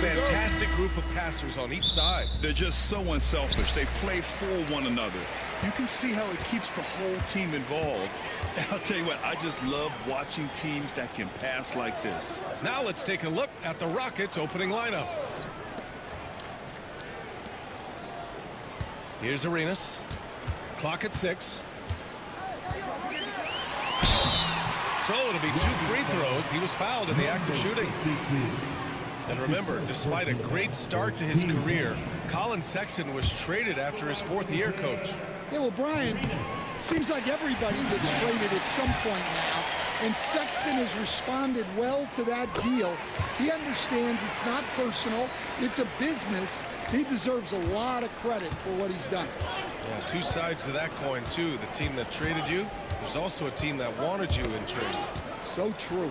fantastic group of passers on each side. They're just so unselfish. They play for one another. You can see how it keeps the whole team involved. And I'll tell you what, I just love watching teams that can pass like this. Now let's take a look at the Rockets' opening lineup. Here's Arenas. Clock at 6. So it'll be 2 free throws. He was fouled in the act of shooting. And remember, despite a great start to his career, Colin Sexton was traded after his 4th year, Coach. Yeah, well, Brian, seems like everybody gets traded at some point now, and Sexton has responded well to that deal. He understands it's not personal, it's a business. He deserves a lot of credit for what he's done. Yeah, 2 sides to that coin, too. The team that traded you, there's also a team that wanted you in trade. So true.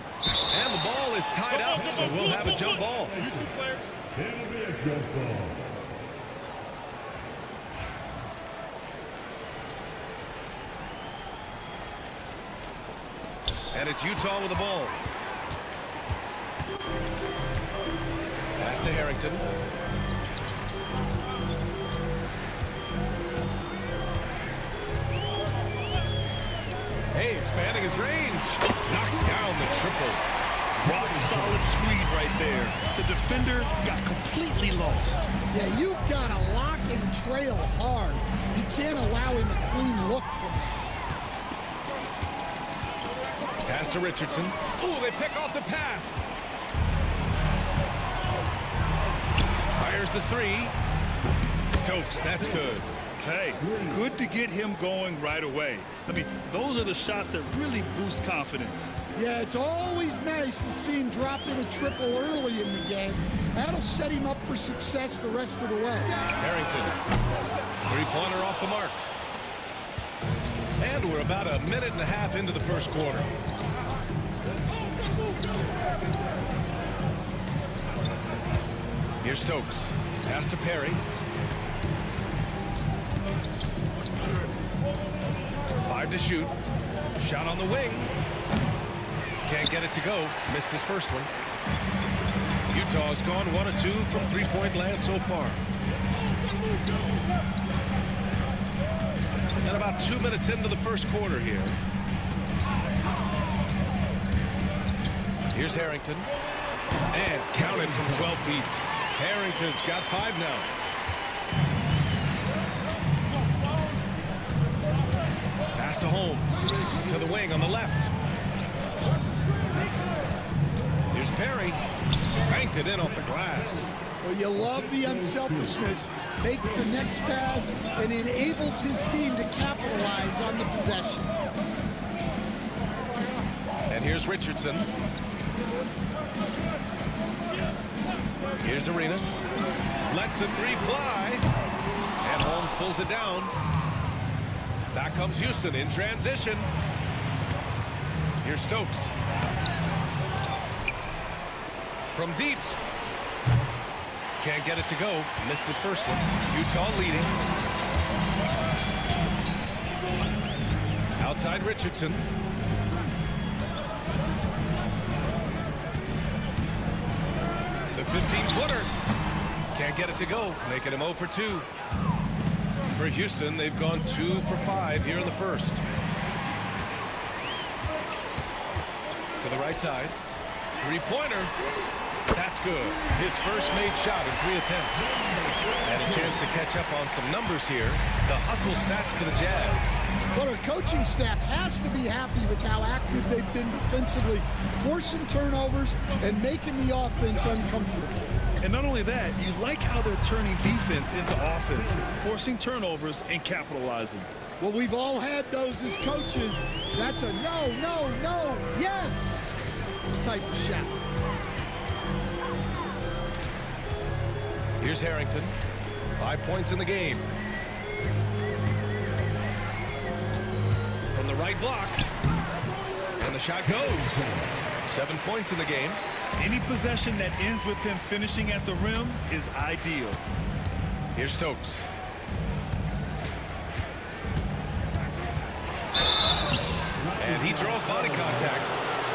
And the ball is tied up, so we'll have a jump ball. It'll be a jump ball. And it's Utah with the ball. Pass to Harrington. Hey, expanding his range. Knocks down the triple. Rock solid screen right there. The defender got completely lost. Yeah, you've got to lock and trail hard. You can't allow him a clean look from that. Pass to Richardson. Ooh, they pick off the pass. Fires the 3. Stokes, that's good. Hey, good to get him going right away. I mean, those are the shots that really boost confidence. Yeah, it's always nice to see him drop in a triple early in the game. That'll set him up for success the rest of the way. Harrington. 3-pointer off the mark. And we're about a minute and a half into the first quarter. Here's Stokes. Pass to Perry. 5 to shoot. Shot on the wing. Can't get it to go. Missed his first one. Utah's gone 1 of 2 from 3-point land so far. And about 2 minutes into the first quarter here. Here's Harrington. And counted from 12 feet. Harrington's got 5 now. Pass to Holmes. To the wing on the left. Here's Perry. Banked it in off the glass. Well, you love the unselfishness. Makes the next pass and enables his team to capitalize on the possession. And here's Richardson. Here's Arenas. Lets the 3 fly. And Holmes pulls it down. Back comes Houston in transition. Here's Stokes. From deep. Can't get it to go. Missed his first one. Utah leading. Outside Richardson. The 15-footer. Can't get it to go. Making him 0 for 2. For Houston, they've gone 2 for 5 here in the first. To the right side. 3-pointer. That's good. His first made shot in 3 attempts. And a chance to catch up on some numbers here. The hustle stats for the Jazz. Well, our coaching staff has to be happy with how active they've been defensively, forcing turnovers and making the offense uncomfortable. And not only that, you like how they're turning defense into offense, forcing turnovers and capitalizing. Well, we've all had those as coaches. That's a no, no, no, yes type of shot. Here's Harrington. 5 points in the game. From the right block. And the shot goes. 7 points in the game. Any possession that ends with him finishing at the rim is ideal. Here's Stokes. And he draws body contact.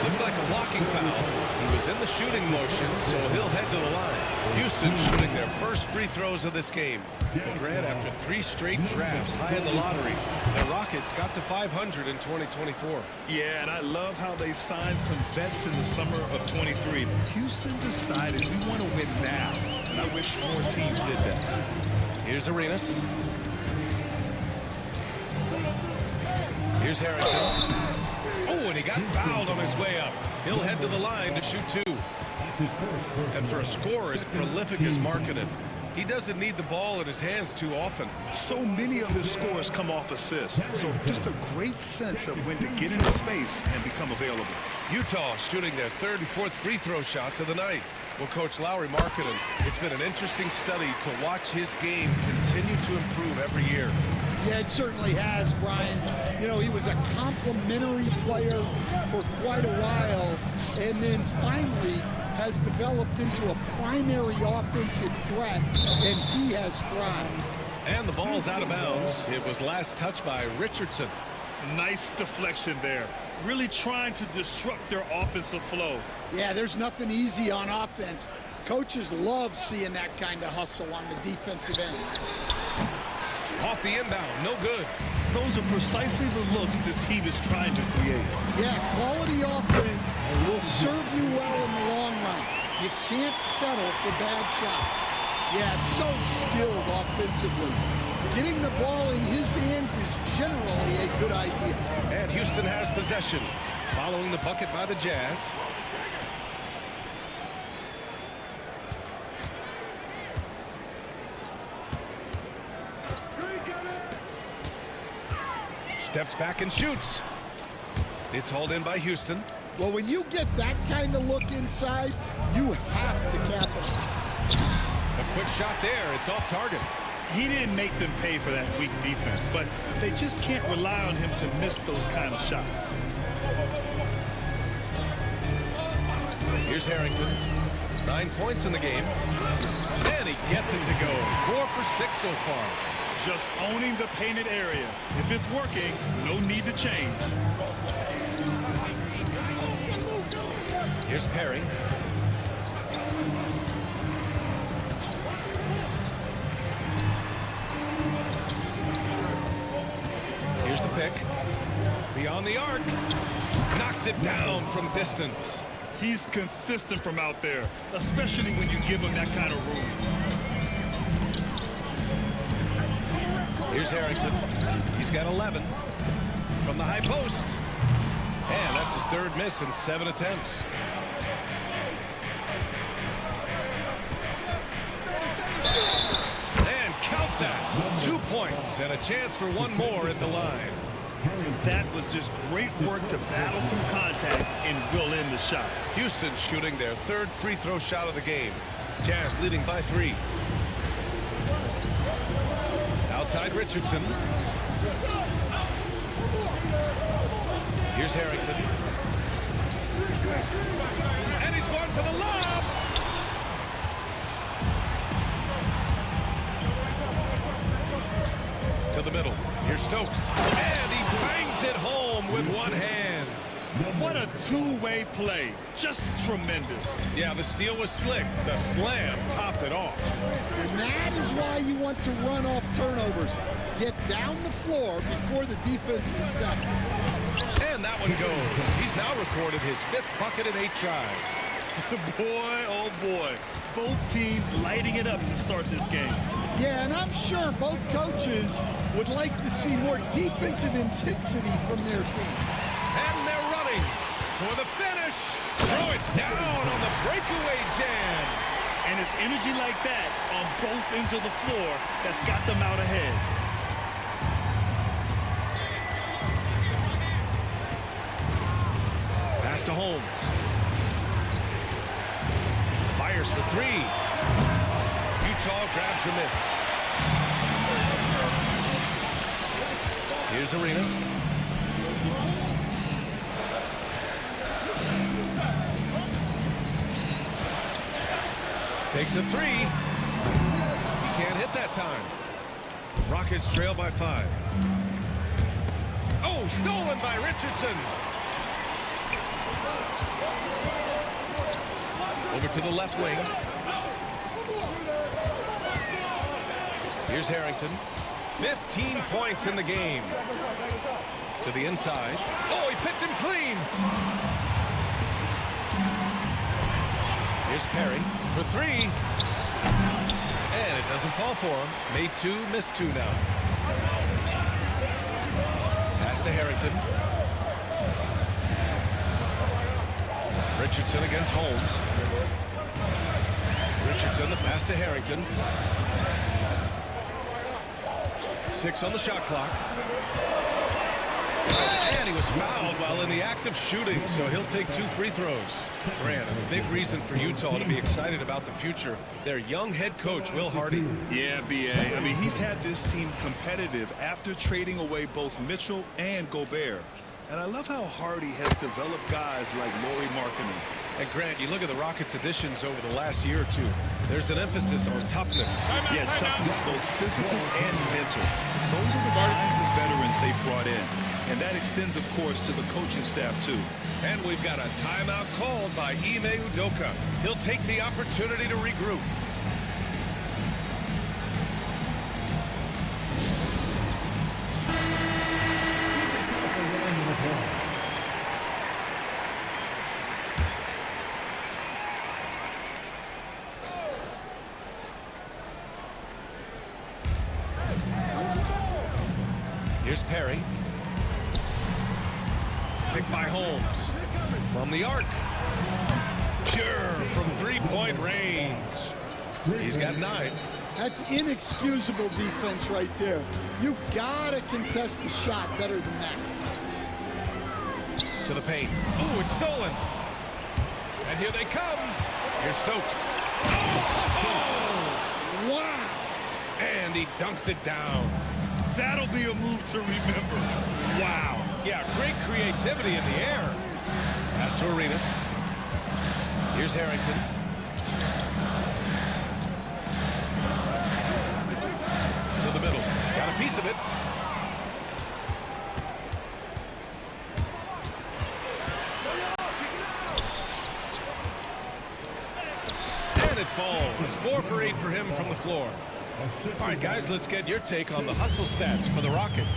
Looks like a blocking foul. He was in the shooting motion, so he'll head to the line. Houston Houston shooting their first free throws of this game. But Grant, after 3 straight drafts high in the lottery, the Rockets got to 500 in 2024. Yeah, and I love how they signed some vets in the summer of 23. Houston decided we want to win now, and I wish more teams did that. Here's Arenas. Here's Harrington. Oh, and he got fouled on his way up. He'll head to the line to shoot 2. And for a scorer as prolific as Markkanen, he doesn't need the ball in his hands too often. So many of his scores come off assists, so just a great sense of when to get into space and become available. Utah shooting their 3rd and 4th free throw shots of the night. Well, Coach Lowry Markkanen, it's been an interesting study to watch his game continue to improve every year. Yeah, it certainly has, Brian. You know, he was a complimentary player for quite a while, and then finally has developed into a primary offensive threat, and he has thrived. And the ball's out of bounds. It was last touched by Richardson. Nice deflection there. Really trying to disrupt their offensive flow. Yeah, there's nothing easy on offense. Coaches love seeing that kind of hustle on the defensive end. Off the inbound, no good. Those are precisely the looks this team is trying to create. Yeah, quality offense will serve you well in the long run. You can't settle for bad shots. Yeah, so skilled offensively. Getting the ball in his hands is generally a good idea. And Houston has possession, following the bucket by the Jazz. Steps back and shoots. It's hauled in by Houston. Well, when you get that kind of look inside, you have to capitalize. A quick shot there. It's off target. He didn't make them pay for that weak defense, but they just can't rely on him to miss those kind of shots. Here's Harrington. 9 points in the game. And he gets it to go. 4 for 6 so far. Just owning the painted area. If it's working, no need to change. Here's Perry. Here's the pick. Beyond the arc. Knocks it down from distance. He's consistent from out there, especially when you give him that kind of room. Here's Harrington. He's got 11 from the high post. And that's his 3rd miss in 7 attempts. And count that. 2 points and a chance for 1 more at the line. That was just great work to battle through contact and will in the shot. Houston shooting their 3rd free throw shot of the game. Jazz leading by 3. Outside Richardson. Here's Harrington. And he's going for the lob. To the middle. Here's Stokes. And he bangs it home with one hand. What a two-way play. Just tremendous. Yeah, the steal was slick. The slam topped it off. And that is why you want to run off turnovers. Get down the floor before the defense is set. And that one goes. He's now recorded his 5th bucket in 8 tries. Boy, oh boy. Both teams lighting it up to start this game. Yeah, and I'm sure both coaches would like to see more defensive intensity from their team. And they're running for the finish. Throw it down on the breakaway jam. And it's energy like that on both ends of the floor that's got them out ahead. Pass to Holmes. Fires for 3. Utah grabs the miss. Here's Arenas. Takes a 3. He can't hit that time. Rockets trail by 5. Oh, stolen by Richardson. Over to the left wing. Here's Harrington. 15 points in the game. To the inside. Oh, he picked him clean. Here's Perry for three. And it doesn't fall for him. Made two, missed two now. Pass to Harrington. Richardson against Holmes. Richardson, the pass to Harrington. 6 on the shot clock. And he was fouled while in the act of shooting, so he'll take 2 free throws. Grant, a big reason for Utah to be excited about the future. Their young head coach, Will Hardy. Yeah, B.A. I mean, he's had this team competitive after trading away both Mitchell and Gobert. And I love how Hardy has developed guys like Lauri Markkanen. And Grant, you look at the Rockets' additions over the last year or two. There's an emphasis on toughness. Yeah, toughness, both physical and mental. Those are the kinds of veterans they've brought in. And that extends, of course, to the coaching staff, too. And we've got a timeout called by Ime Udoka. He'll take the opportunity to regroup. Here's Perry. Picked by Holmes. From the arc. Pure from three-point range. He's got 9. That's inexcusable defense right there. You gotta contest the shot better than that. To the paint. Oh, it's stolen. And here they come. Here's Stokes. Oh! Wow! And he dunks it down. That'll be a move to remember. Wow. Yeah, great creativity in the air. Pass to Arenas. Here's Harrington. To the middle. Got a piece of it. And it falls. 4 for 8 for him from the floor. All right, guys, let's get your take on the hustle stats for the Rockets.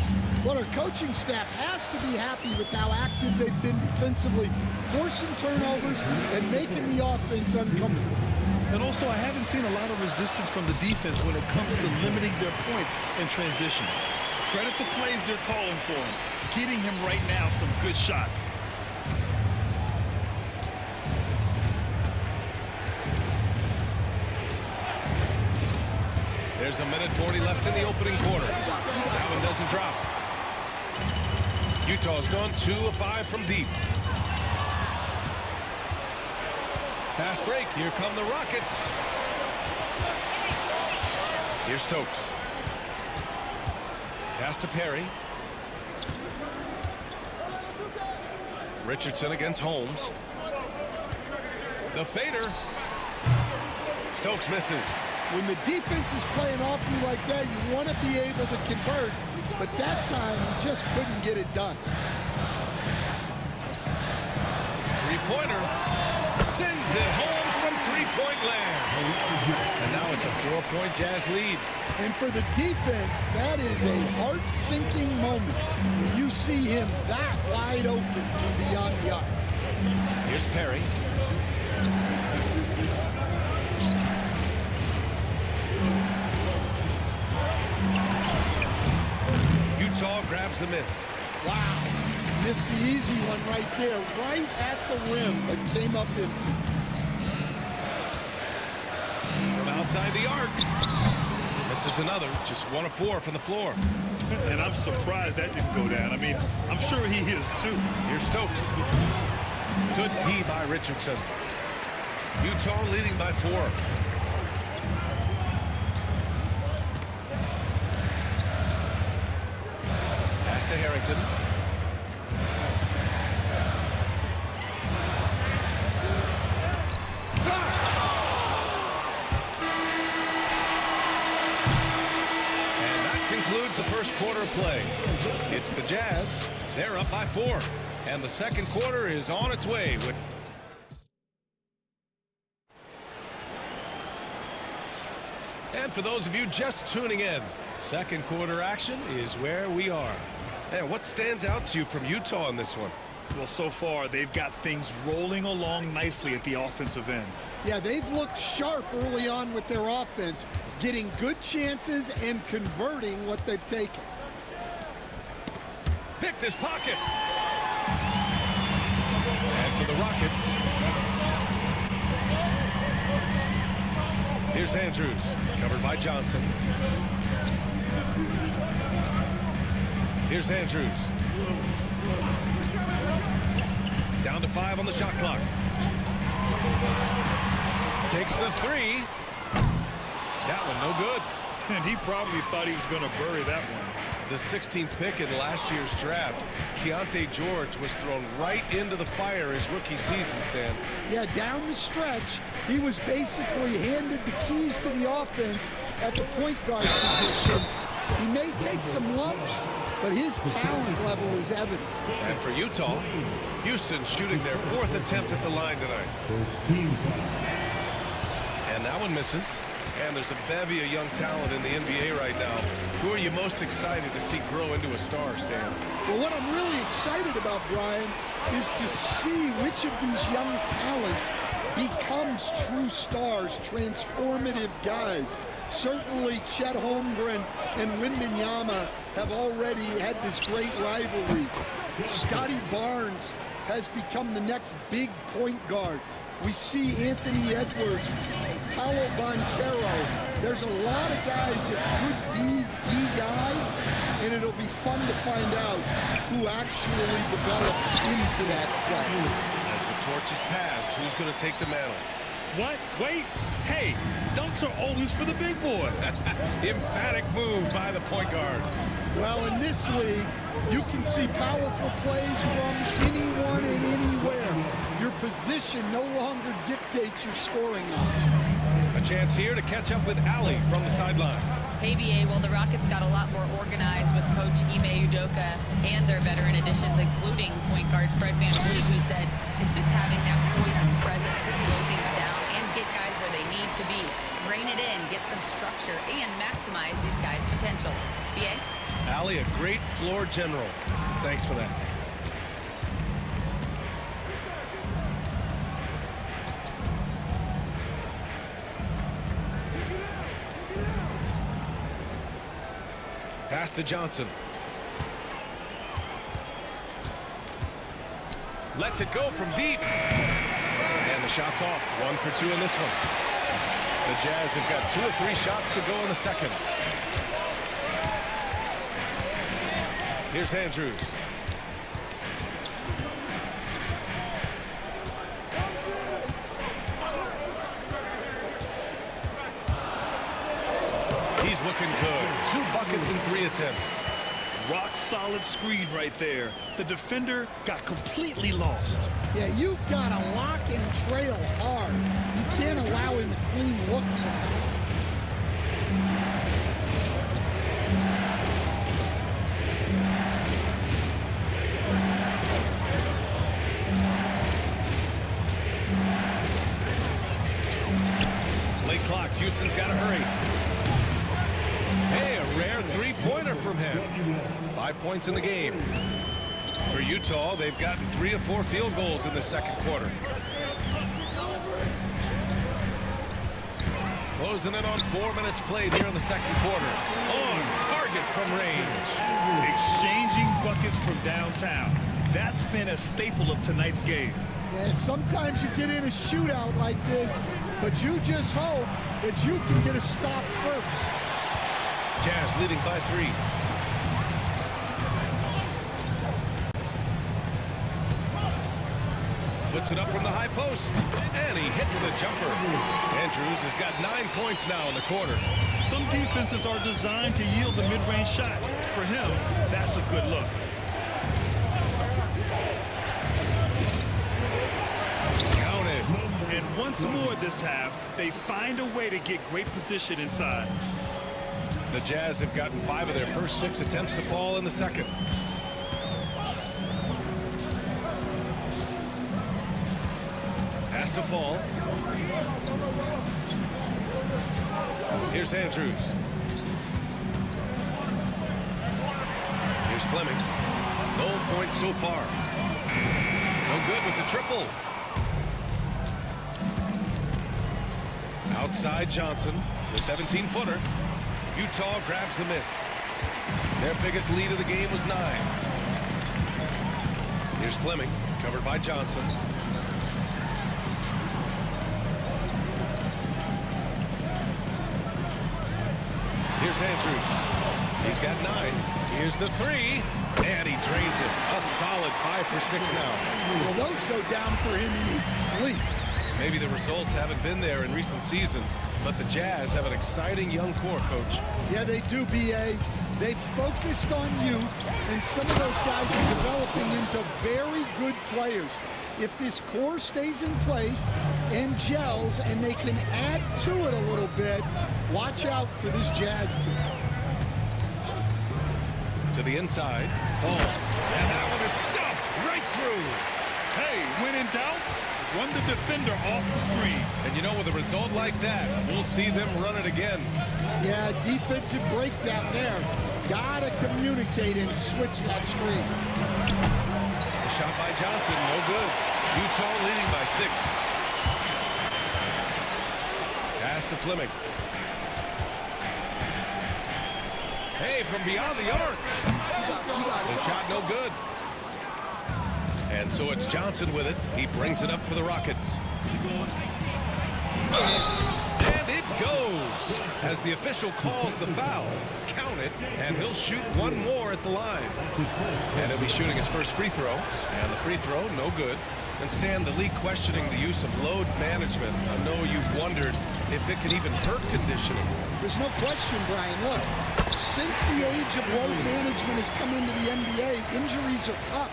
Well, our coaching staff has to be happy with how active they've been defensively, forcing turnovers and making the offense uncomfortable. And also, I haven't seen a lot of resistance from the defense when it comes to limiting their points in transition. Credit the plays they're calling for him, getting him right now some good shots. There's a minute 40 left in the opening quarter. That one doesn't drop. Utah's gone 2 of 5 from deep. Fast break. Here come the Rockets. Here's Stokes. Pass to Perry. Richardson against Holmes. The fader. Stokes misses. When the defense is playing off you like that, you want to be able to convert, but that time you just couldn't get it done. Three-pointer sends it home from three-point land. And now it's a 4-point Jazz lead. And for the defense, that is a heart-sinking moment when you see him that wide open from beyond the arc. Here's Perry. Utah grabs the miss. Wow. Missed the easy one right there, right at the rim, but came up empty. From outside the arc. Misses another, just 1 of 4 from the floor. And I'm surprised that didn't go down. I mean, I'm sure he is too. Here's Stokes. Good D by Richardson. Utah leading by 4. Pass to Harrington. And that concludes the first quarter of play. It's the Jazz. They're up by 4. And the second quarter is on its way with And for those of you just tuning in, second quarter action is where we are. And what stands out to you from Utah in this one? Well, so far, they've got things rolling along nicely at the offensive end. Yeah, they've looked sharp early on with their offense, getting good chances and converting what they've taken. Picked his pocket. And for the Rockets, here's Andrews, covered by Johnson. Here's Andrews. Down to 5 on the shot clock. Takes the 3. That one no good. And he probably thought he was going to bury that one. The 16th pick in last year's draft, Keontae George was thrown right into the fire his rookie season, Stan. Yeah, down the stretch, he was basically handed the keys to the offense at the point guard position. He may take some lumps, but his talent level is evident. And for Utah, Houston shooting their 4th attempt at the line tonight. First team foul. And that one misses. And there's a bevy of young talent in the NBA right now. Who are you most excited to see grow into a star, Stan? Well, what I'm really excited about, Brian, is to see which of these young talents becomes true stars, transformative guys. Certainly Chet Holmgren and Wembanyama have already had this great rivalry. Scotty Barnes has become the next big point guard. We see Anthony Edwards, Paolo Banchero. There's a lot of guys that could be the guy, and it'll be fun to find out who actually develops into that play. As the torch is passed, who's going to take the mantle? What? Wait. Hey, dunks are always for the big boys. Emphatic move by the point guard. Well, in this league, you can see powerful plays from anyone and anywhere. Your position no longer dictates your scoring options. A chance here to catch up with Ali from the sideline. Hey, BA, well, the Rockets got a lot more organized with Coach Ime Udoka and their veteran additions, including point guard Fred VanVleet, who said it's just having that poise and presence to slow things down and get guys where they need to be. Rein it in, get some structure, and maximize these guys' potential. BA? Ali, a great floor general. Thanks for that. Pass to Johnson. Lets it go from deep. And the shot's off. 1 for 2 in this one. The Jazz have got 2 or 3 shots to go in the second. Here's Andrews. He's looking good. 2 buckets in 3 attempts. Rock solid screen right there. The defender got completely lost. Yeah, you've got to lock and trail hard. You can't allow him a clean look from that. Late clock. Houston's got to hurry. Hey, a rare 3-pointer from him. 5 points in the game. For Utah, they've gotten 3 of 4 field goals in the second quarter. Closing in on 4 minutes played here in the second quarter. On target from range. Exchanging buckets from downtown. That's been a staple of tonight's game. Yeah, sometimes you get in a shootout like this, but you just hope that you can get a stop first. Jazz leading by 3. Puts it up from the high post, and he hits the jumper. Andrews has got 9 points now in the quarter. Some defenses are designed to yield the mid-range shot. For him, that's a good look. Counted. And once more this half, they find a way to get great position inside. The Jazz have gotten 5 of their first 6 attempts to fall in the second. Pass to Fall. Here's Andrews. Here's Fleming. No points so far. No good with the triple. Outside Johnson, the 17-footer. Utah grabs the miss. Their biggest lead of the game was 9. Here's Fleming, covered by Johnson. Here's Andrews. He's got 9. Here's the 3. And he drains it. A solid 5 for 6 now. Well, those go down for him in his sleep. Maybe the results haven't been there in recent seasons, but the Jazz have an exciting young core, Coach. Yeah, they do, B.A. They've focused on youth, and some of those guys are developing into very good players. If this core stays in place and gels and they can add to it a little bit, watch out for this Jazz team. To the inside. Fall. And that one is stuffed right through. Hey, when in doubt, run the defender off the screen. And you know, with a result like that, we'll see them run it again. Yeah, defensive breakdown there. Gotta communicate and switch that screen. Shot by Johnson, no good. Utah leading by 6. Pass to Fleming. Hey, from beyond the arc. The shot no good. And so it's Johnson with it. He brings it up for the Rockets. And it goes. As the official calls the foul, count it, and he'll shoot one more at the line. And he'll be shooting his first free throw. And the free throw, no good. And Stan, the league questioning the use of load management. I know you've wondered if it can even hurt conditioning. There's no question, Brian. Look, since the age of load management has come into the NBA, injuries are up,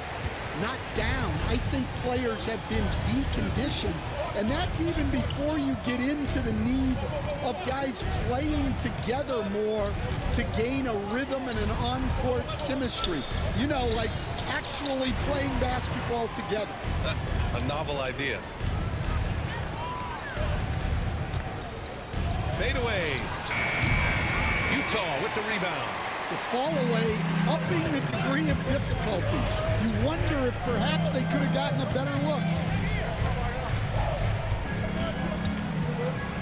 not down. I think players have been deconditioned, and that's even before you get into the need of guys playing together more to gain a rhythm and an on-court chemistry. You know, like actually playing basketball together. A novel idea. Fade away. Utah with the rebound. The fall away, upping the degree of difficulty. You wonder if perhaps they could have gotten a better look.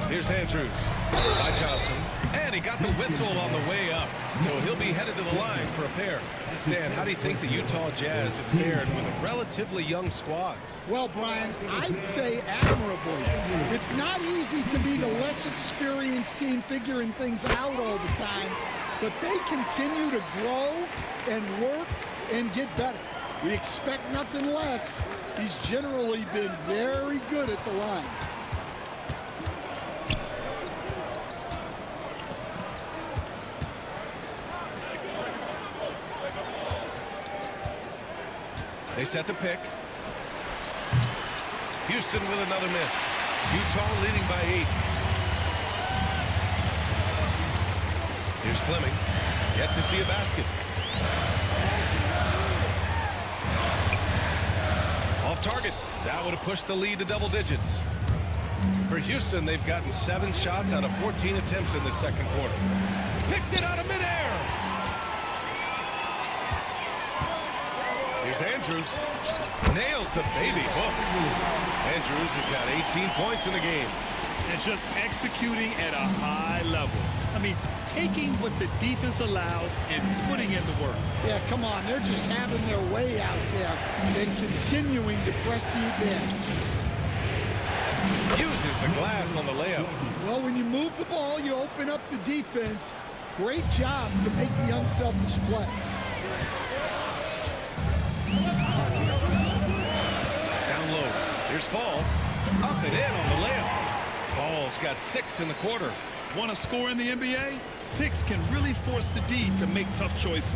Here's Andrews by Johnson. And he got the whistle on the way up. So he'll be headed to the line for a pair. Stan, how do you think the Utah Jazz have fared with a relatively young squad? Well, Brian, I'd say admirably. It's not easy to be the less experienced team figuring things out all the time, but they continue to grow and work and get better. We expect nothing less. He's generally been very good at the line. They set the pick. Houston with another miss. Utah leading by 8. Here's Fleming. Yet to see a basket. Off target. That would have pushed the lead to double digits. For Houston, they've gotten 7 shots out of 14 attempts in the second quarter. Picked it out of midair. Here's Andrews. Nails the baby hook. Andrews has got 18 points in the game. And just executing at a high level. I mean, taking what the defense allows and putting in the work. Yeah, come on. They're just having their way out there and continuing to press the advantage. Uses the glass on the layup. Well, when you move the ball, you open up the defense. Great job to make the unselfish play. Down low. Here's Fall. Up and in on the layup. Fall's got 6 in the quarter. Want to score in the NBA? Picks can really force the D to make tough choices.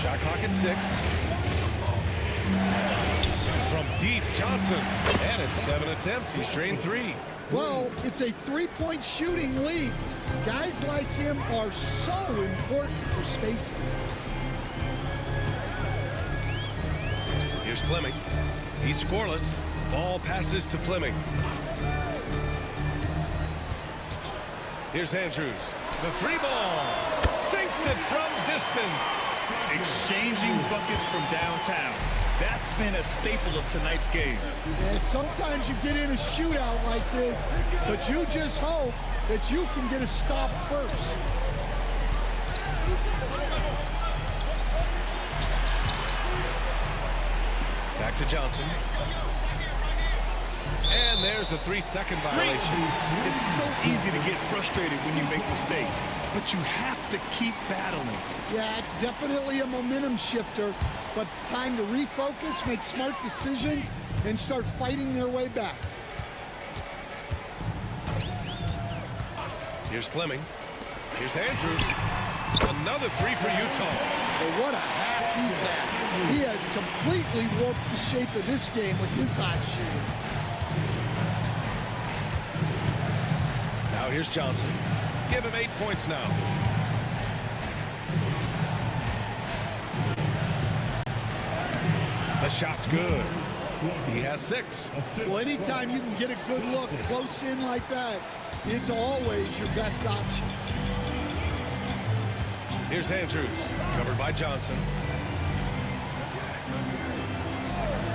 Shot clock at 6. From deep, Johnson. And in 7 attempts, he's drained 3. Well, it's a three-point shooting lead. Guys like him are so important for spacing. Here's Fleming. He's scoreless. Ball passes to Fleming. Here's Andrews. The three ball. Sinks it from distance. Exchanging buckets from downtown. That's been a staple of tonight's game. And sometimes you get in a shootout like this, but you just hope that you can get a stop first. Back to Johnson. And there's a 3-second violation. It's so easy to get frustrated when you make mistakes, but you have to keep battling. Yeah, it's definitely a momentum shifter, but it's time to refocus, make smart decisions, and start fighting their way back. Here's Fleming. Here's Andrews. Another three for Utah. But what a half he's had. He has completely warped the shape of this game with his hot shooting. Now here's Johnson. Give him 8 points now. The shot's good. He has 6. Well, anytime you can get a good look close in like that, it's always your best option. Here's Andrews, covered by Johnson.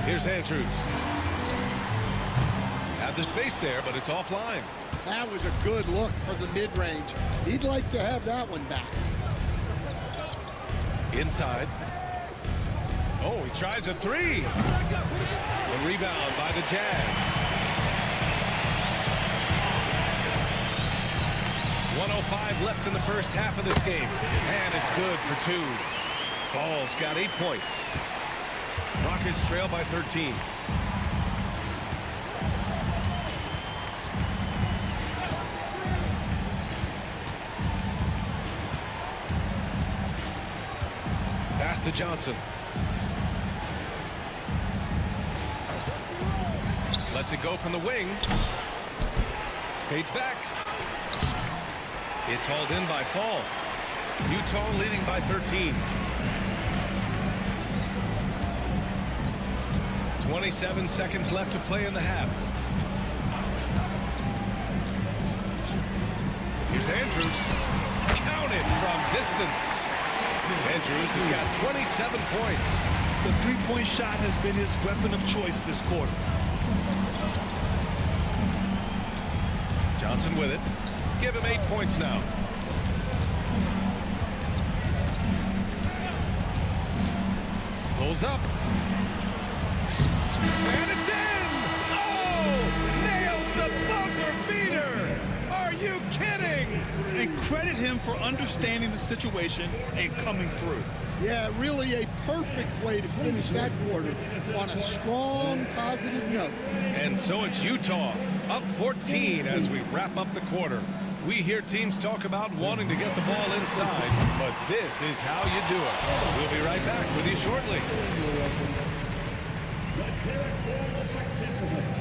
Here's Andrews. Had the space there, but it's offline. That was a good look from the mid-range. He'd like to have that one back. Inside. Oh, he tries a 3. The rebound by the Jazz. 1:05 left in the first half of this game. And it's good for 2. Ball's got 8 points. Rockets trail by 13. Pass to Johnson. Lets it go from the wing. Fades back. It's hauled in by Fall. Utah leading by 13. 27 seconds left to play in the half. Here's Andrews. Counted from distance. Andrews has got 27 points. The three-point shot has been his weapon of choice this quarter. Johnson with it. Give him 8 points now. Pulls up. And it's in! Oh! Nails the buzzer beater! Are you kidding? And credit him for understanding the situation and coming through. Yeah, really a perfect way to finish that quarter on a strong, positive note. And so it's Utah up 14 as we wrap up the quarter. We hear teams talk about wanting to get the ball inside, but this is how you do it. We'll be right back with you shortly. Let's hear it for the participants.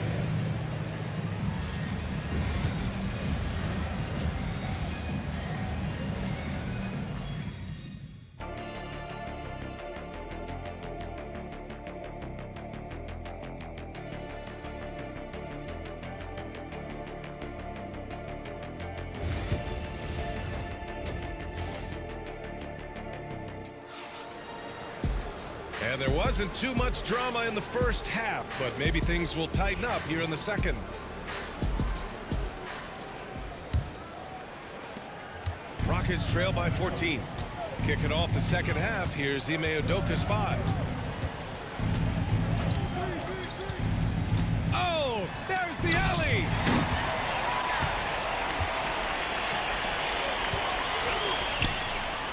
And there wasn't too much drama in the first half, but maybe things will tighten up here in the second. Rockets trail by 14. Kicking off the second half, here's Ime Udoka's 5. Oh, there's the alley!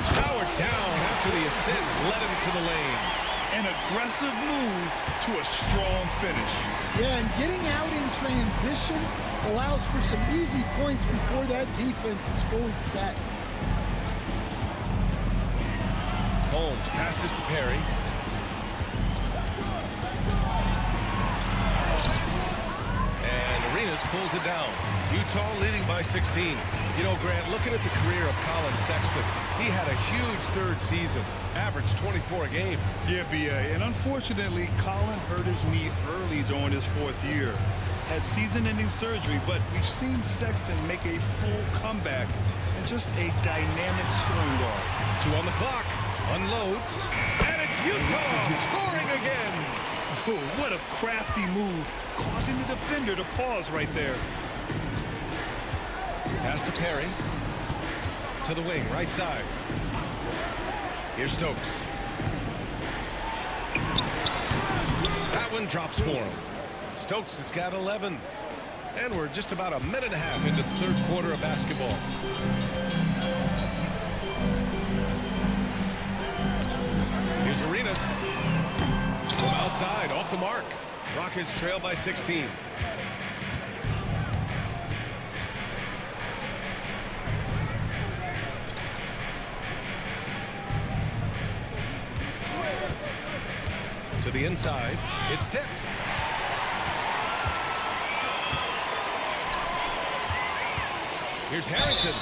Powered down after the assist led him to the lane. An aggressive move to a strong finish. Yeah, and getting out in transition allows for some easy points before that defense is fully set. Holmes passes to Perry. And Arenas just pulls it down. Utah leading by 16. You know, Grant, looking at the career of Colin Sexton, he had a huge third season, averaged 24 a game. Yeah, B.A. And unfortunately, Colin hurt his knee early during his 4th year. Had season-ending surgery, but we've seen Sexton make a full comeback and just a dynamic scoring guard. 2 on the clock. Unloads. And it's Utah scoring again. Oh, what a crafty move, causing the defender to pause right there. Pass to Perry. To the wing, right side. Here's Stokes. That one drops for him. Stokes has got 11. And we're just about a minute and a half into the third quarter of basketball. Here's Arenas. From outside, off the mark. Rockets trail by 16. To the inside, it's tipped. Here's Harrington.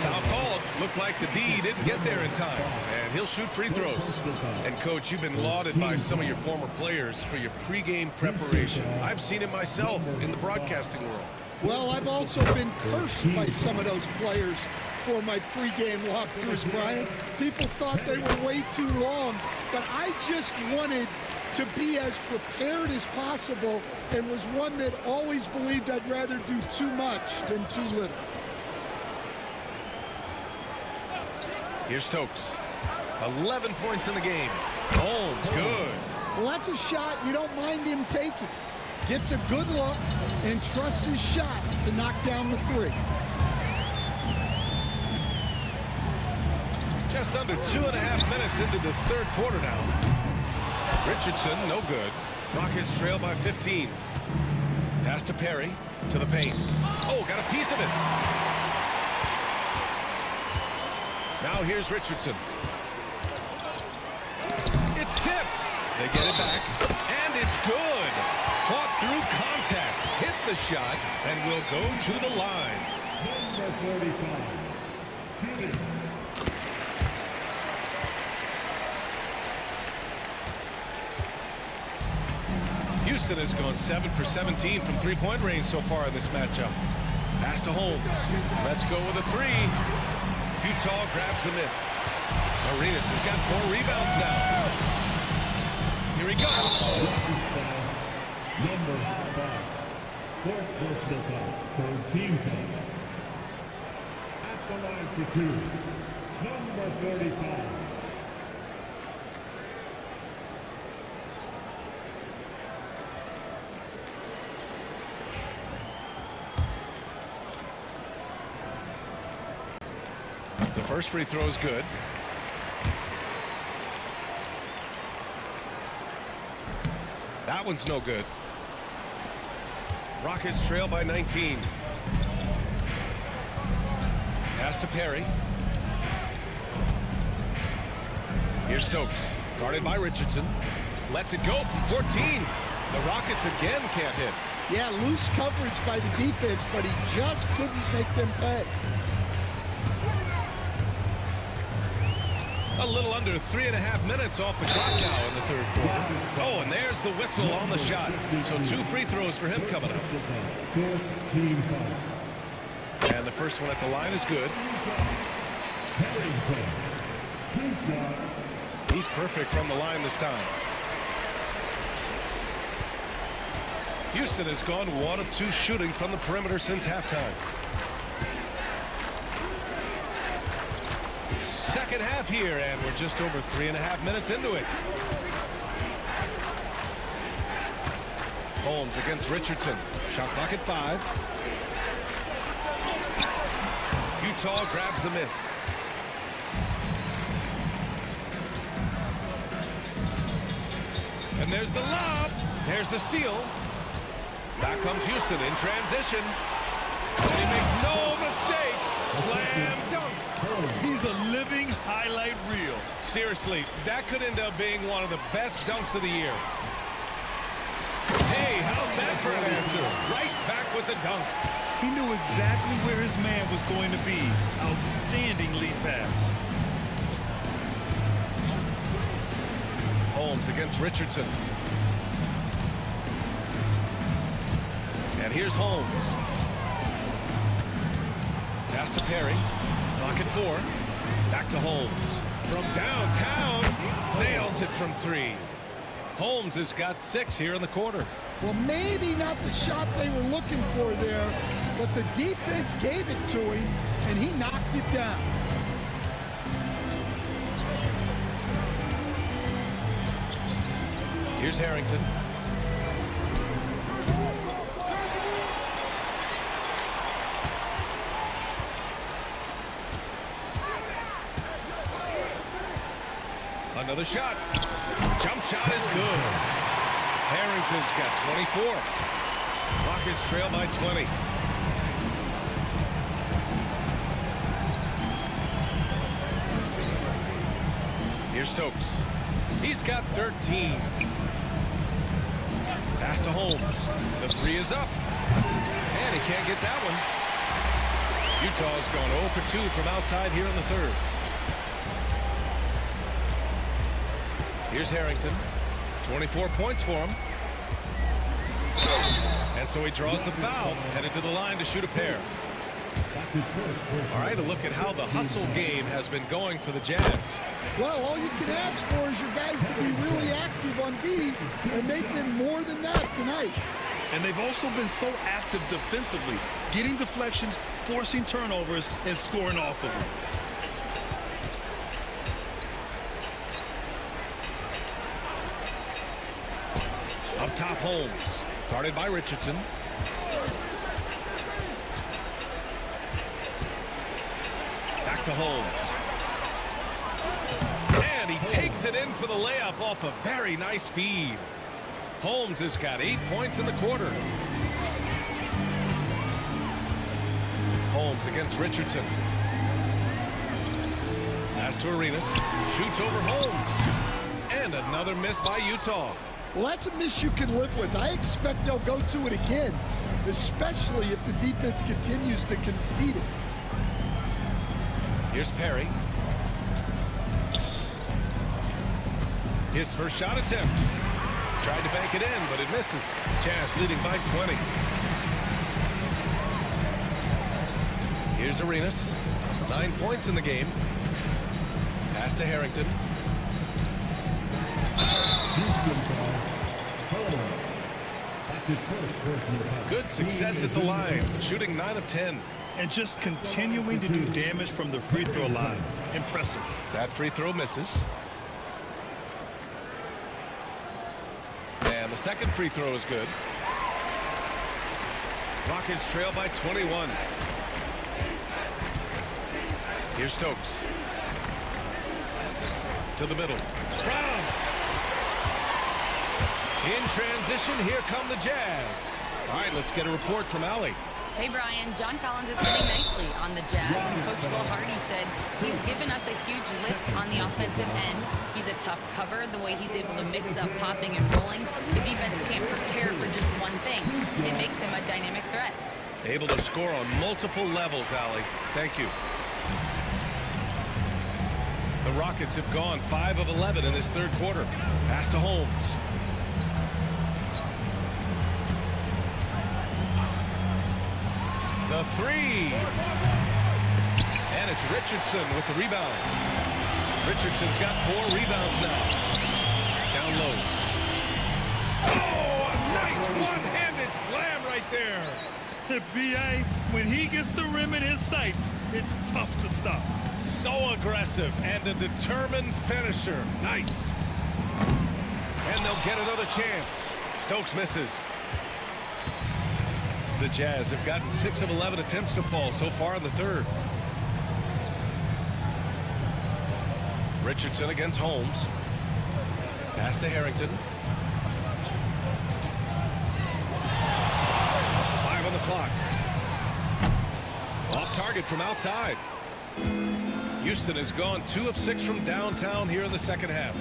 Foul called. Looked like the D didn't get there in time. And he'll shoot free throws. And, Coach, you've been lauded by some of your former players for your pregame preparation. I've seen it myself in the broadcasting world. Well, I've also been cursed by some of those players for my pregame walkthroughs, Brian. People thought they were way too long, but I just wanted to be as prepared as possible and was one that always believed I'd rather do too much than too little. Here's Stokes. 11 points in the game. Holmes, good. Well, that's a shot you don't mind him taking. Gets a good look and trusts his shot to knock down the 3. Just under 2.5 minutes into this third quarter now. Richardson, no good. Rockets trail by 15. Pass to Perry, to the paint. Oh, got a piece of it. Now here's Richardson. It's tipped. They get it back, and it's good. Fought through contact, hit the shot, and will go to the line. Number 45. Houston has gone 7 for 17 from three-point range so far in this matchup. Pass to Holmes. Let's go with a 3. Utah grabs the miss. Arenas has got 4 rebounds now. Here he goes. Number 5. Fourth personal foul for team foul. At the line to 2. Number 45. The first free throw is good. That one's no good. Rockets trail by 19. Pass to Perry. Here's Stokes, guarded by Richardson. Lets it go from 14. The Rockets again can't hit. Yeah, loose coverage by the defense, but he just couldn't make them pay. A little under 3.5 minutes off the clock now in the third quarter. Oh, and there's the whistle on the shot. So 2 free throws for him coming up. And the first one at the line is good. He's perfect from the line this time. Houston has gone 1 of 2 shooting from the perimeter since halftime. Second half here, and we're just over 3.5 minutes into it. Holmes against Richardson. Shot clock at 5. Utah grabs the miss. And there's the lob. There's the steal. Back comes Houston in transition. And he makes no mistake. Slam dunk. He's a living highlight reel. Seriously, that could end up being one of the best dunks of the year. Hey, how's that for an answer? Right back with the dunk. He knew exactly where his man was going to be. Outstanding lead pass. Holmes against Richardson. And here's Holmes. Pass to Perry. Clock at 4. Back to Holmes. From downtown, nails it from 3. Holmes has got 6 here in the quarter. Well, maybe not the shot they were looking for there, but the defense gave it to him, and he knocked it down. Here's Harrington. Another shot. Jump shot is good. Harrington's got 24. Rockets trail by 20. Here's Stokes. He's got 13. Pass to Holmes. The 3 is up. And he can't get that one. Utah's gone 0 for 2 from outside here in the third. Here's Harrington. 24 points for him. And so he draws the foul, headed to the line to shoot a pair. All right, a look at how the hustle game has been going for the Jazz. Well, all you can ask for is your guys to be really active on D, and they've been more than that tonight. And they've also been so active defensively, getting deflections, forcing turnovers, and scoring off of them. Up top, Holmes. Guarded by Richardson. Back to Holmes. And he takes it in for the layup off a very nice feed. Holmes has got 8 points in the quarter. Holmes against Richardson. Pass to Arenas. Shoots over Holmes. And another miss by Utah. Well, that's a miss you can live with. I expect they'll go to it again, especially if the defense continues to concede it. Here's Perry. His first shot attempt. Tried to bank it in, but it misses. Jazz leading by 20. Here's Arenas. 9 points in the game. Pass to Harrington. Good success at the line, shooting 9 of 10. And just continuing to do damage from the free throw line. Impressive. That free throw misses. And the second free throw is good. Rockets trail by 21. Here's Stokes. To the middle. Brown. In transition, here come the Jazz. All right, let's get a report from Allie. Hey, Brian, John Collins is hitting nicely on the Jazz, and Coach Will Hardy said he's given us a huge lift on the offensive end. He's a tough cover, the way he's able to mix up popping and rolling. The defense can't prepare for just one thing. It makes him a dynamic threat. Able to score on multiple levels, Allie. Thank you. The Rockets have gone 5 of 11 in this third quarter. Pass to Holmes. The 3. And it's Richardson with the rebound. Richardson's got 4 rebounds now. Down low. Oh, a nice one-handed slam right there. The BA, when he gets the rim in his sights, it's tough to stop. So aggressive and a determined finisher. Nice. And they'll get another chance. Stokes misses. The Jazz have gotten 6 of 11 attempts to fall so far in the third. Richardson against Holmes. Pass to Harrington. 5 on the clock. Off target from outside. Houston has gone 2 of 6 from downtown here in the second half.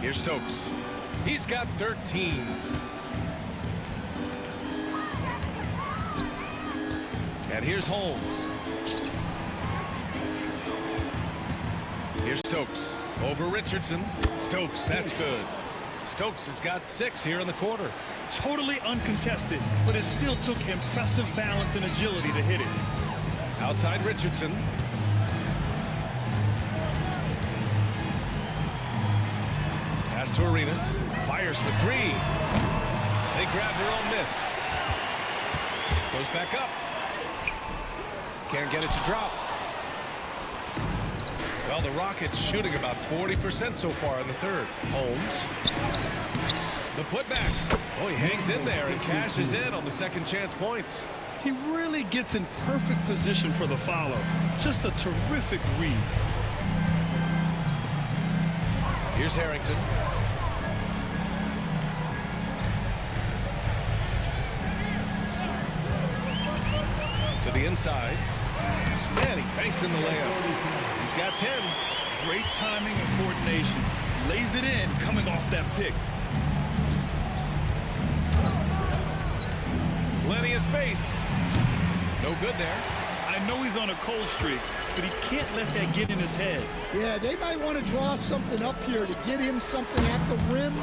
Here's Stokes. He's got 13. And here's Holmes. Here's Stokes. Over Richardson. Stokes, that's good. Stokes has got 6 here in the quarter. Totally uncontested, but it still took impressive balance and agility to hit it. Outside Richardson. Pass to Arenas. Fires for 3. They grab their own miss. Goes back up. Can't get it to drop. Well, the Rockets shooting about 40% so far in the third. Holmes. The putback. Oh, he hangs in there and cashes in on the second chance points. He really gets in perfect position for the follow. Just a terrific read. Here's Harrington. To the inside. And he banks in the layup. He's got 10. Great timing and coordination. Lays it in coming off that pick. Plenty of space. No good there. I know he's on a cold streak, but he can't let that get in his head. Yeah, they might want to draw something up here to get him something at the rim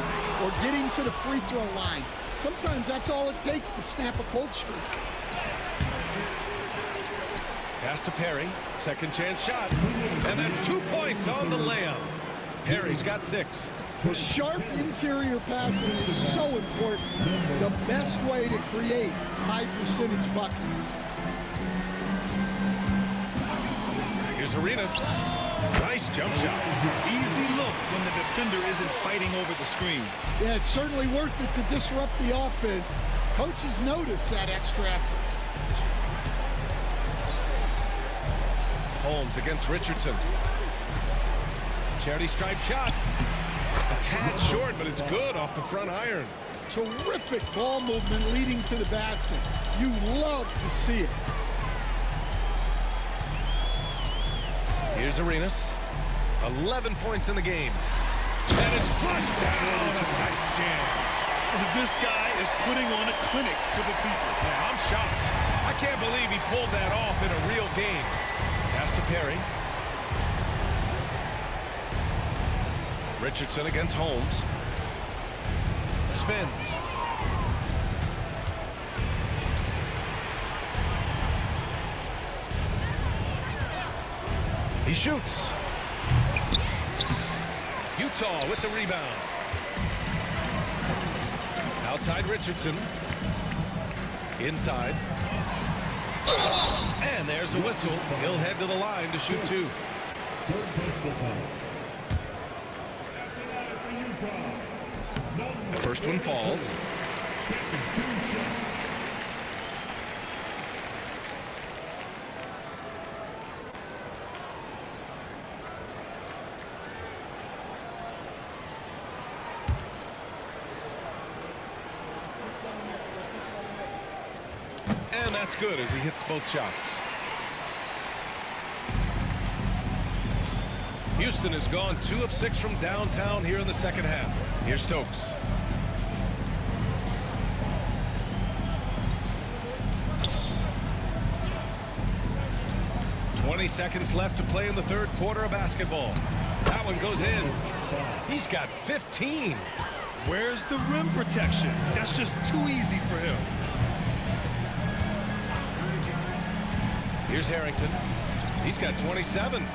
or get him to the free throw line. Sometimes that's all it takes to snap a cold streak. Pass to Perry. Second chance shot. And that's 2 points on the layup. Perry's got 6. The sharp interior passing is so important. The best way to create high percentage buckets. Here's Arenas. Nice jump shot. Easy look when the defender isn't fighting over the screen. Yeah, it's certainly worth it to disrupt the offense. Coaches notice that extra effort. Holmes against Richardson. Charity stripe shot. A tad short, but it's good off the front iron. Terrific ball movement leading to the basket. You love to see it. Here's Arenas. 11 points in the game. And it's flushed down. A nice jam. This guy is putting on a clinic for the people. Yeah, I'm shocked. I can't believe he pulled that off in a real game. Pass to Perry. Richardson against Holmes. Spins. He shoots. Utah with the rebound. Outside Richardson. Inside. And there's a whistle. He'll head to the line to shoot 2. The first one falls. And that's good as he hits both shots. Houston has gone 2 of 6 from downtown here in the second half. Here's Stokes. "20 seconds left to play in the third quarter of basketball. That one goes in. He's got 15. Where's the rim protection? That's just too easy for him. Here's Harrington. He's got 27.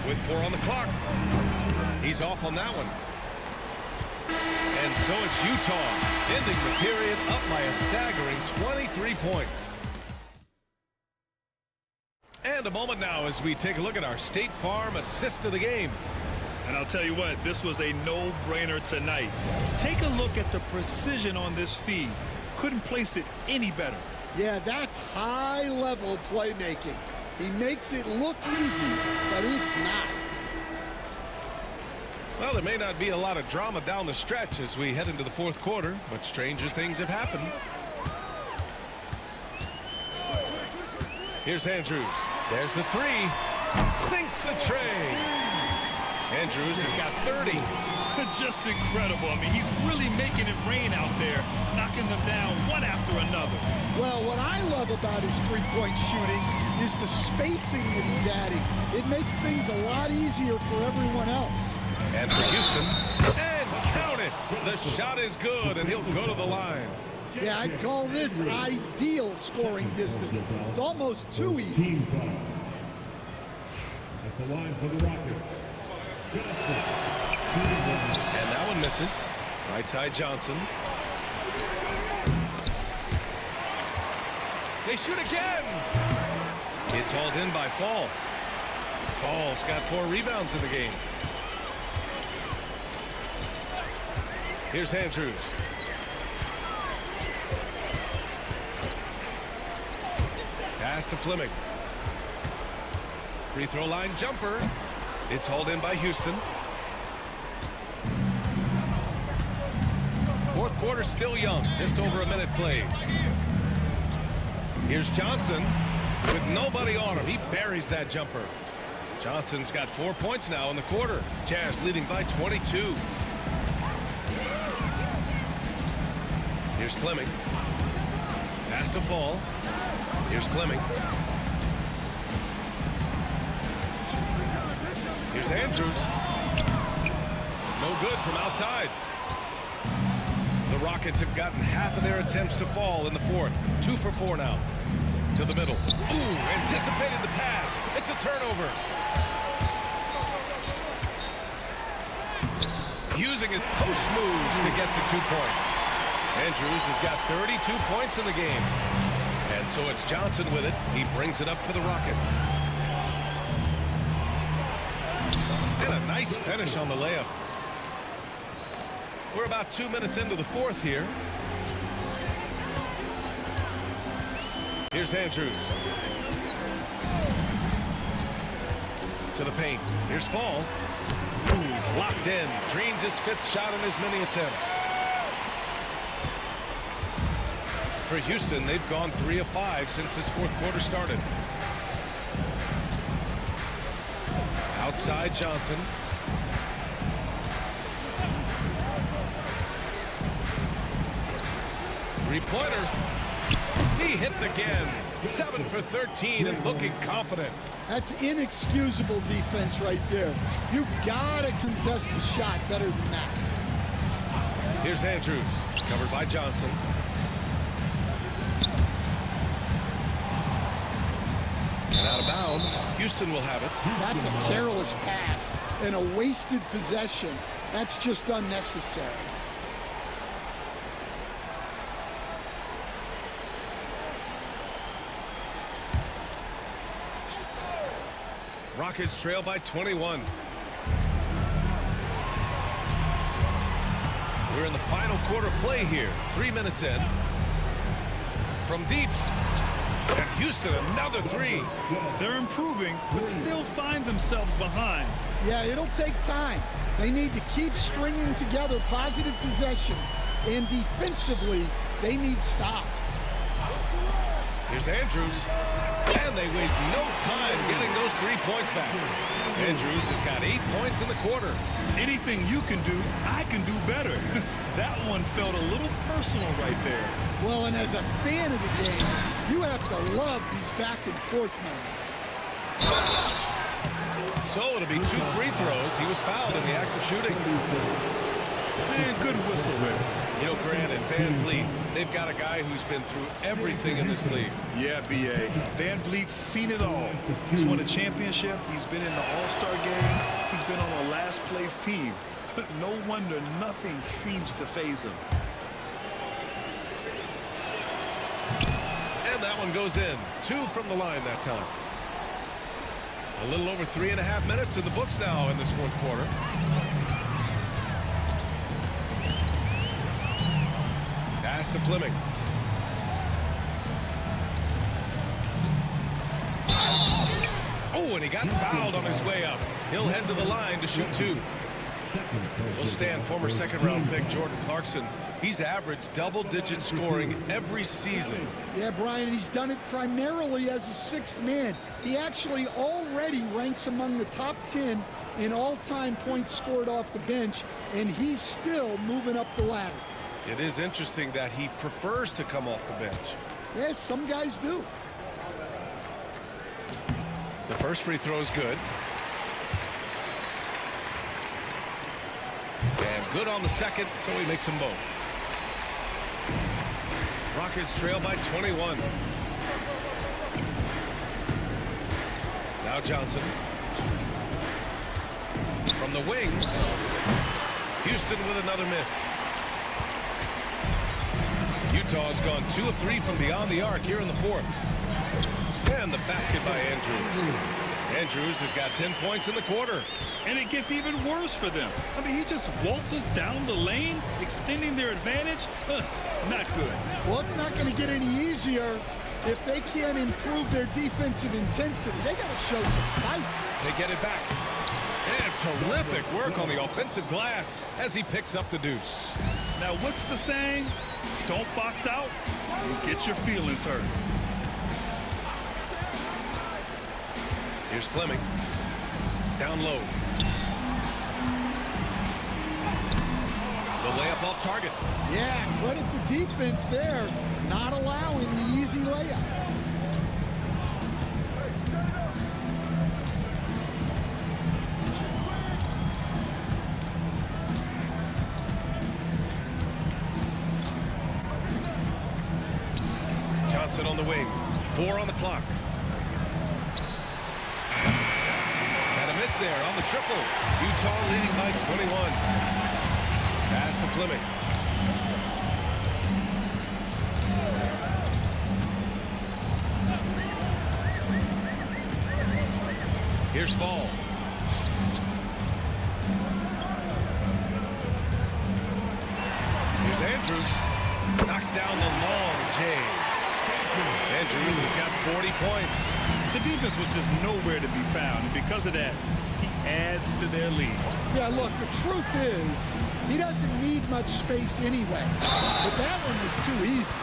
With 4 on the clock. He's off on that one. And so it's Utah ending the period up by a staggering 23 points. And a moment now as we take a look at our State Farm assist of the game. And I'll tell you what, this was a no-brainer tonight. Take a look at the precision on this feed. Couldn't place it any better. Yeah, that's high-level playmaking. He makes it look easy, but it's not. Well, there may not be a lot of drama down the stretch as we head into the fourth quarter, but stranger things have happened. Here's Andrews. There's the 3. Sinks the tray. Andrews has got 30. Just incredible. I mean, he's really making it rain out there, knocking them down one after another. Well, what I love about his three-point shooting is the spacing that he's adding. It makes things a lot easier for everyone else. And for Houston, and count it. The shot is good, and he'll go to the line. Yeah, I'd call this ideal scoring distance. It's almost too easy. Team foul. At the line for the Rockets, Johnson. And that one misses. Right side Johnson. They shoot again. It's hauled in by Fall. Fall's got 4 rebounds in the game. Here's Andrews. Pass to Fleming. Free throw line jumper. It's hauled in by Houston. Fourth quarter still young, just over a minute played. Here's Johnson with nobody on him. He buries that jumper. Johnson's got 4 points now in the quarter. Jazz leading by 22. Here's Fleming. Pass to Fall. Here's Fleming. Here's Andrews. No good from outside. The Rockets have gotten half of their attempts to fall in the fourth. 2 for 4 now. To the middle. Ooh, anticipated the pass. It's a turnover. Using his post moves to get the 2 points. Andrews has got 32 points in the game. And so it's Johnson with it. He brings it up for the Rockets. And a nice finish on the layup. We're about 2 minutes into the fourth here. Here's Andrews. To the paint. Here's Fall. He's locked in. Dreams his 5th shot in as many attempts. For Houston, they've gone 3 of 5 since this fourth quarter started. Outside Johnson. Three-pointer. He hits again. 7 for 13 and looking confident. That's inexcusable defense right there. You gotta contest the shot better than that. Here's Andrews. Covered by Johnson. And out of bounds. Houston will have it. That's a careless pass and a wasted possession. That's just unnecessary. Rockets trail by 21. We're in the final quarter play here. 3 minutes in. From deep. And Houston, another 3. They're improving, but still find themselves behind. Yeah, it'll take time. They need to keep stringing together positive possessions. And defensively, they need stops. Here's Andrews. And they waste no time getting those 3 points back. Andrews has got 8 points in the quarter. Anything you can do, I can do better. That one felt a little personal right there. Well, and as a fan of the game, you have to love these back and forth moments. So it'll be 2 free throws. He was fouled in the act of shooting. Man, good whistle there. You know, Grant and Van Vliet, they've got a guy who's been through everything in this league. Yeah, B.A. Van Vliet's seen it all. He's won a championship. He's been in the All-Star game. He's been on a last-place team. But no wonder nothing seems to faze him. And that one goes in. 2 from the line that time. A little over 3.5 minutes in the books now in this fourth quarter. Pass to Fleming. Oh, and he got fouled on his way up. He'll head to the line to shoot 2. Will stand former second-round pick Jordan Clarkson. He's averaged double-digit scoring every season. Yeah, Brian, he's done it primarily as a 6th man. He actually already ranks among the top 10 in all-time points scored off the bench, and he's still moving up the ladder. It is interesting that he prefers to come off the bench. Yes, some guys do. The first free throw is good. And good on the second, so he makes them both. Rockets trail by 21. Now Johnson. From the wing. Houston with another miss. Utah's gone 2 of 3 from beyond the arc here in the fourth. And the basket by Andrews. Andrews has got 10 points in the quarter. And it gets even worse for them. I mean, he just waltzes down the lane, extending their advantage. Not good. Well, it's not going to get any easier if they can't improve their defensive intensity. They got to show some fight. They get it back. And terrific work on the offensive glass as he picks up the deuce. Now, what's the saying? Don't box out. You get your feelings hurt. Here's Fleming. Down low. The layup off target. Yeah, credit the defense there, not allowing the easy layup. Johnson on the wing. 4 on the clock. And a miss there on the triple. Utah leading by 21. Pass to Fleming. Here's Fall. Here's Andrews. Knocks down the long J. Andrews has got 40 points. The defense was just nowhere to be found, and because of that, he adds to their lead. Yeah, look, the truth is, he doesn't need much space anyway. But that one was too easy.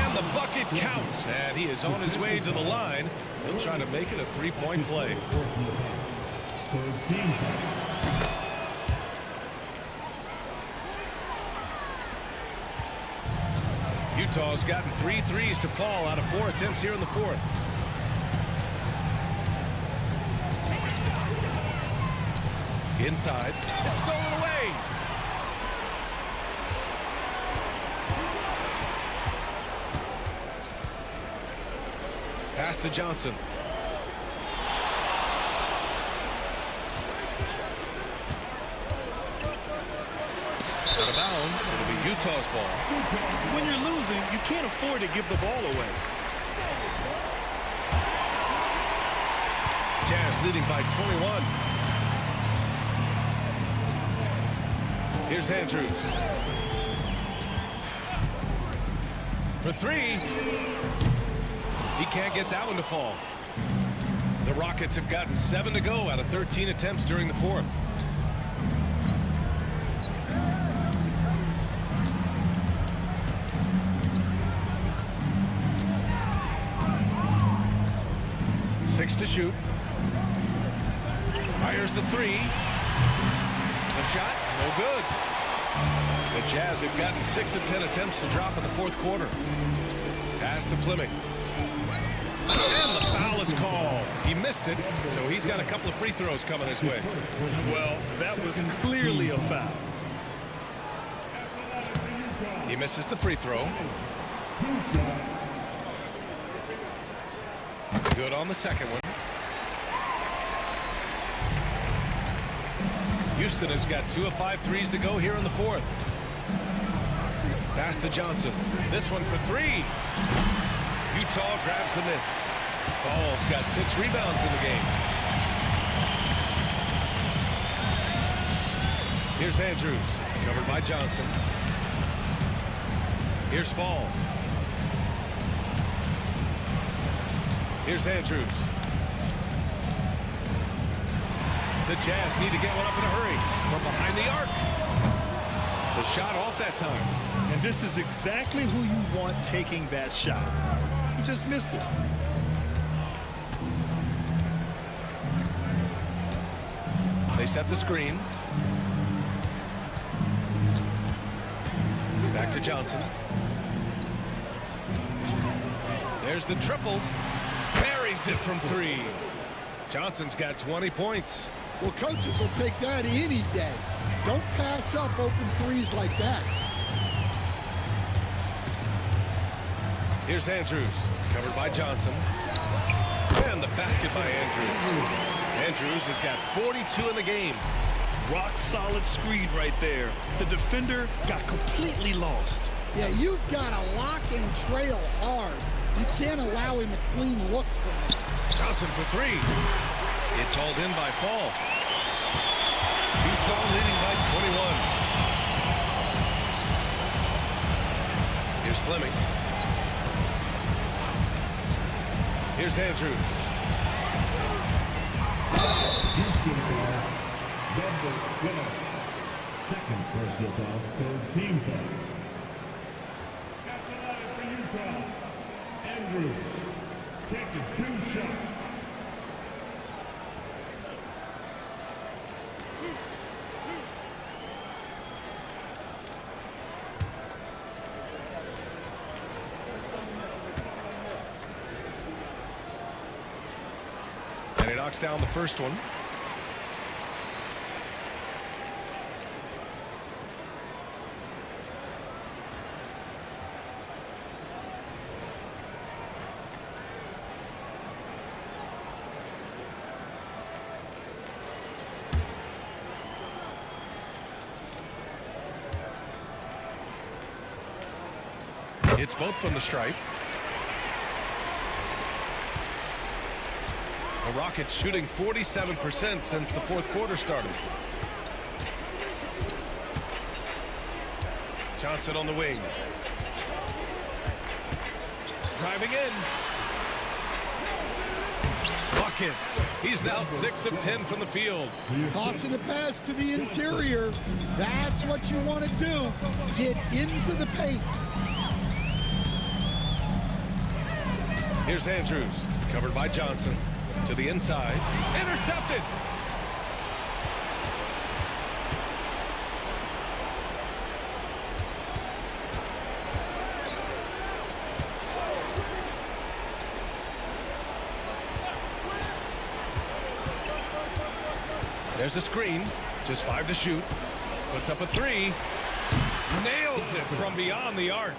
And the bucket counts, and he is on his way to the line. He'll try to make it a three-point play. Utah's gotten 3 threes to fall out of 4 attempts here in the fourth. Inside. It's stolen away. Pass to Johnson. Out of bounds. It'll be Utah's ball. When you're losing, you can't afford to give the ball away. Jazz leading by 21. Here's Andrews. For 3. He can't get that one to fall. The Rockets have gotten 7 to go out of 13 attempts during the fourth. Six to shoot. Fires the 3. The shot, no good. The Jazz have gotten 6 of 10 attempts to drop in the fourth quarter. Pass to Fleming. And the foul is called. He missed it, so he's got a couple of free throws coming his way. Well, that was clearly a foul. He misses the free throw. Good on the second one. Houston has got 2 of 5 threes to go here in the fourth. Pass to Johnson. This one for 3. Utah grabs the miss. Fall's got 6 rebounds in the game. Here's Andrews. Covered by Johnson. Here's Fall. Here's Andrews. The Jazz need to get one up in a hurry from behind the arc. The shot off that time. And this is exactly who you want taking that shot. He just missed it. They set the screen. Back to Johnson. There's the triple. Buries it from 3. Johnson's got 20 points. Well, coaches will take that any day. Don't pass up open threes like that. Here's Andrews, covered by Johnson. And the basket by Andrews. Andrews has got 42 in the game. Rock solid screen right there. The defender got completely lost. Yeah, you've got to lock and trail hard. You can't allow him a clean look from that. Johnson for 3. It's hauled in by Fall. Utah leading by 21. Here's Fleming. Here's Andrews. Houston foul. Number 12. Second personal foul. Third team foul. At the line for Utah. Andrews taking 2 shots. And he knocks down the first one. It's both from the stripe. The Rockets shooting 47% since the fourth quarter started. Johnson on the wing. Driving in. Buckets. He's now 6 of 10 from the field. Tossing the pass to the interior. That's what you want to do. Get into the paint. Here's Andrews, covered by Johnson. To the inside. Intercepted. There's a screen. Just 5 to shoot. Puts up a 3. Nails it from beyond the arc.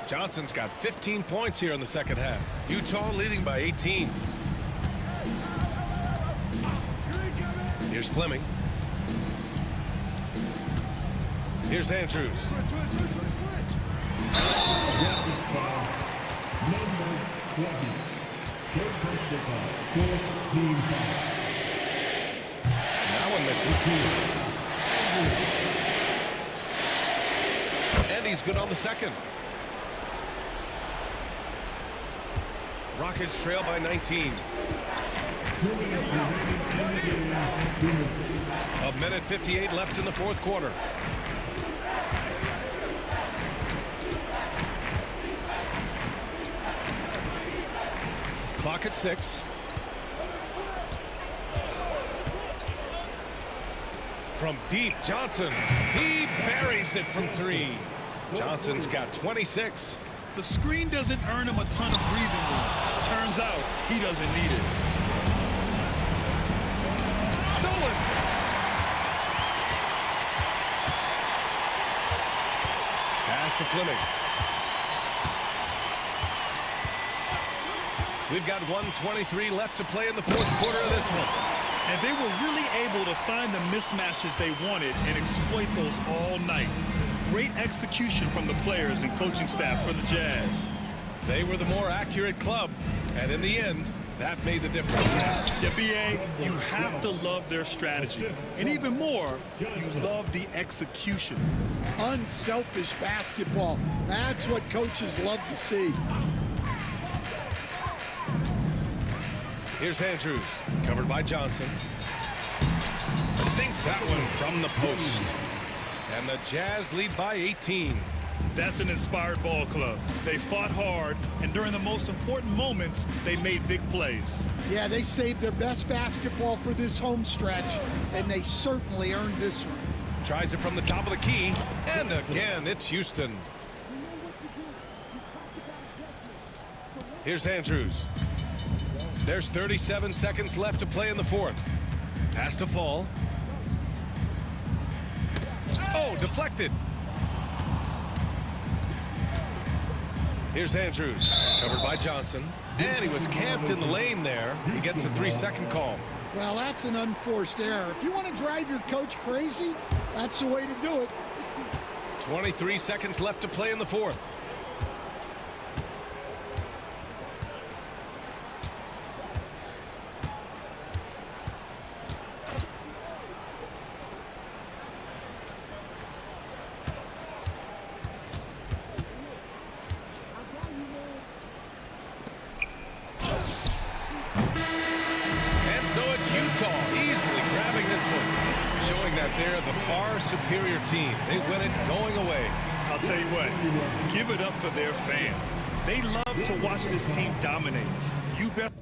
Johnson's got 15 points here in the second half. Utah leading by 18. Here's Fleming. Here's Andrews. Rapid foul. Number 20. Third personal foul. Fourth team foul. That one misses. And he's good on the second. Rockets trail by 19. 2 minutes remaining in the game. 2 minutes. A minute 58 left in the fourth quarter. Clock at 6. From deep, Johnson. He buries it from 3. Johnson's got 26. The screen doesn't earn him a ton of breathing room. Turns out he doesn't need it. Stolen. Pass to Fleming. We've got 1:23 left to play in the fourth quarter of this one. And they were really able to find the mismatches they wanted and exploit those all night. Great execution from the players and coaching staff for the Jazz. They were the more accurate club, and in the end, that made the difference. Yeah, B.A., you have to love their strategy. And even more, you love the execution. Unselfish basketball. That's what coaches love to see. Here's Andrews, covered by Johnson. Sinks that one from the post. And the Jazz lead by 18. That's an inspired ball club. They fought hard, and during the most important moments, they made big plays. Yeah, they saved their best basketball for this home stretch, and they certainly earned this one. Tries it from the top of the key, and again, it's Houston. Here's Andrews. There's 37 seconds left to play in the fourth. Pass to Fall. Oh, deflected. Here's Andrews, covered by Johnson. And he was camped in the lane there. He gets a 3-second call. Well, that's an unforced error. If you want to drive your coach crazy, that's the way to do it. 23 seconds left to play in the fourth. They're the far superior team. They win it going away. I'll tell you what, give it up for their fans. They love to watch this team dominate. You bet.